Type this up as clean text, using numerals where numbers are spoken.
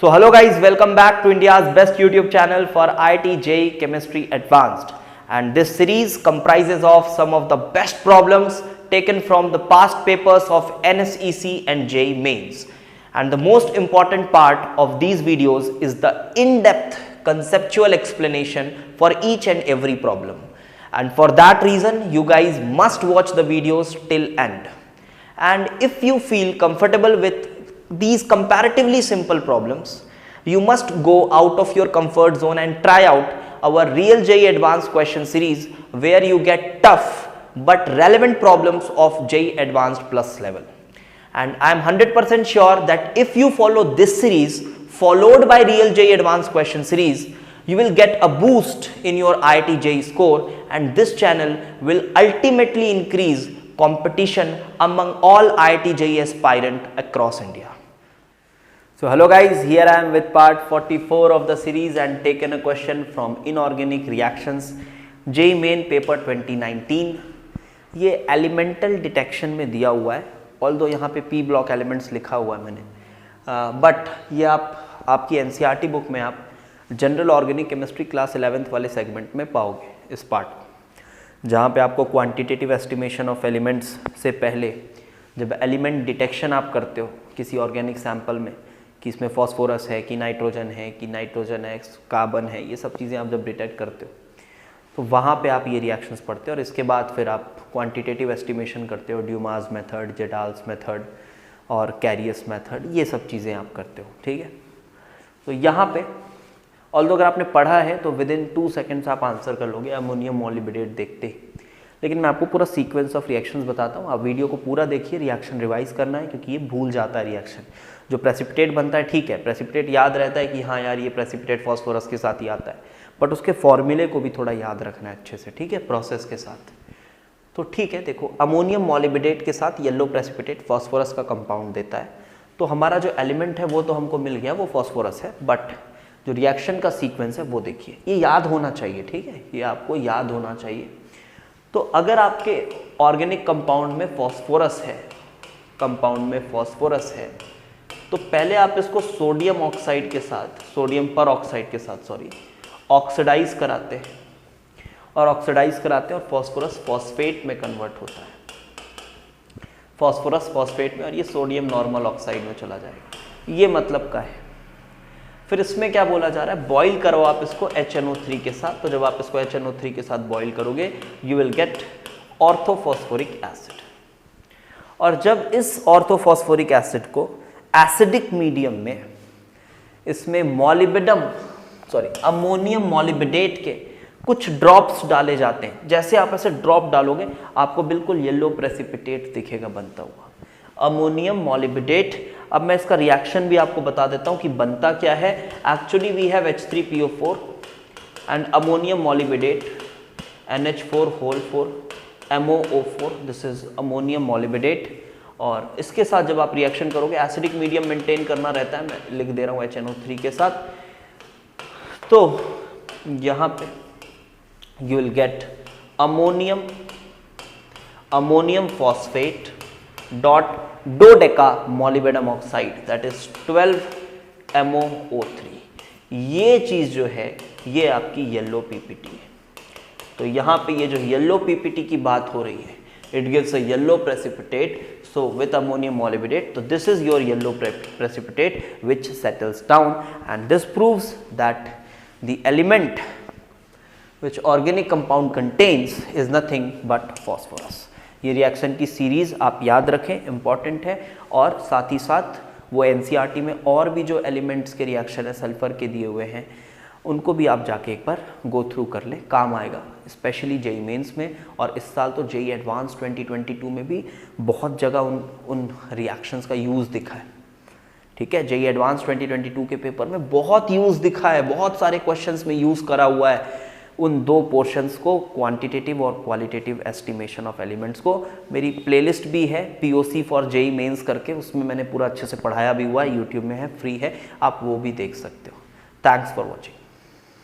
So hello guys, welcome back to India's best YouTube channel for IIT JEE Chemistry Advanced, and this series comprises of some of the best problems taken from the past papers of NSEC and JEE Mains. And the most important part of these videos is the in-depth conceptual explanation for each and every problem. And for that reason, you guys must watch the videos till end. And if you feel comfortable with these comparatively simple problems, you must go out of your comfort zone and try out our Real JEE Advanced question series, where you get tough but relevant problems of JEE Advanced Plus level. And I am 100% sure that if you follow this series followed by Real JEE Advanced question series, you will get a boost in your IIT JEE score, and this channel will ultimately increase competition among all IIT JEE aspirant across India. So hello guys, here I am with part 44 of the series and taken a question from Inorganic Reactions JEE Main paper 2019. ये elemental detection में दिया हुआ है, although यहाँ पे P block elements लिखा हुआ है मैंने, बट ये आपकी एनसीईआरटी बुक में आप general organic chemistry class 11th वाले सेगमेंट में पाओगे इस पार्ट को, जहाँ पे आपको क्वांटिटेटिव एस्टिमेशन ऑफ एलिमेंट्स से पहले जब एलिमेंट डिटेक्शन आप करते हो किसी ऑर्गेनिक सैंपल में कि इसमें फॉस्फोरस है कि नाइट्रोजन है कि नाइट्रोजन है कार्बन है, ये सब चीज़ें आप जब डिटेक्ट करते हो तो वहाँ पे आप ये रिएक्शंस पढ़ते हो, और इसके बाद फिर आप क्वांटिटेटिव एस्टिमेशन करते हो, ड्यूमास मेथड, जेडाल्स मेथड और कैरियस मेथड, ये सब चीज़ें आप करते हो. ठीक है, तो यहाँ पे ऑल्दो अगर आपने पढ़ा है तो विद इन 2 सेकेंड्स आप आंसर कर लोगे अमोनियम मॉलिब्डेट देखते ही, लेकिन मैं आपको पूरा सीक्वेंस ऑफ रिएक्शंस बताता हूँ. आप वीडियो को पूरा देखिए, रिएक्शन रिवाइज करना है क्योंकि ये भूल जाता है रिएक्शन. जो प्रेसिपिटेट बनता है ठीक है, प्रेसिपिटेट याद रहता है कि हाँ यार ये प्रेसिपिटेट फॉस्फोरस के साथ ही आता है, बट उसके फॉर्मूले को भी थोड़ा याद रखना है अच्छे से. ठीक है, प्रोसेस के साथ. तो ठीक है, देखो अमोनियम मॉलिब्डेट के साथ येलो प्रेसिपिटेट फॉस्फोरस का कंपाउंड देता है, तो हमारा जो एलिमेंट है वो तो हमको मिल गया, वो फॉस्फोरस है, बट जो रिएक्शन का सीक्वेंस है वो देखिए, ये याद होना चाहिए. ठीक है, ये आपको याद होना चाहिए. तो अगर आपके ऑर्गेनिक कंपाउंड में फॉस्फोरस है, तो पहले आप इसको सोडियम ऑक्साइड के साथ, सोडियम पर ऑक्साइड के साथ ऑक्सीडाइज कराते हैं, और फॉस्फोरस फॉस्फेट में कन्वर्ट होता है, फॉस्फोरस फॉस्फेट में, और ये सोडियम नॉर्मल ऑक्साइड में चला जाएगा. ये मतलब का है. फिर इसमें क्या बोला जा रहा है, बॉईल करो आप इसको HNO3 के साथ. तो जब आप इसको HNO3 के साथ बॉईल करोगे you will gate orthophosphoric acid, और जब इस ऑर्थोफॉस्फोरिक एसिड को एसिडिक मीडियम में इसमें अमोनियम मॉलिब्डेट के कुछ ड्रॉप्स डाले जाते हैं, जैसे आप ऐसे ड्रॉप डालोगे आपको बिल्कुल येलो प्रेसिपिटेट दिखेगा बनता हुआ अमोनियम मॉलिब्डेट. अब मैं इसका रिएक्शन भी आपको बता देता हूं कि बनता क्या है. Actually we have H3PO4 and ammonium molybdate NH4 MOO4, this is ammonium molybdate. और इसके साथ जब आप रिएक्शन करोगे, एसिडिक मीडियम मेंटेन करना रहता है, मैं लिख दे रहा हूं HNO3 के साथ, तो यहां पे you will get ammonium phosphate dot dodeca molybdenum oxide, that is 12 MOO3. ये चीज जो है ये आपकी येलो पीपीटी है. तो यहाँ पे ये जो येलो पीपीटी की बात हो रही है, it gives a yellow precipitate, so with ammonium molybdate, so this is your yellow precipitate which settles down, and this proves that the element which organic compound contains is nothing but phosphorus. ये reaction की series आप याद रखें, important है. और साथ ही साथ वो एनसीईआरटी में और भी जो एलिमेंट्स के रिएक्शन है सल्फर के दिए हुए हैं, उनको भी आप जाके एक बार गो थ्रू कर लें, काम आएगा, स्पेशली JEE मेंस में. और इस साल तो JEE एडवांस 2022 में भी बहुत जगह उन रिएक्शंस का यूज़ दिखा है. ठीक है, JEE एडवांस 2022 के पेपर में बहुत यूज़ दिखा है, बहुत सारे क्वेश्चंस में यूज़ करा हुआ है उन 2 पोर्शंस को, क्वांटिटेटिव और क्वालिटेटिव एस्टिमेशन ऑफ एलिमेंट्स को. मेरी प्लेलिस्ट भी है POC फॉर JEE मेंस करके, उसमें मैंने पूरा अच्छे से पढ़ाया भी हुआ है, यूट्यूब में है, फ्री है, आप वो भी देख सकते हो. Thanks for watching.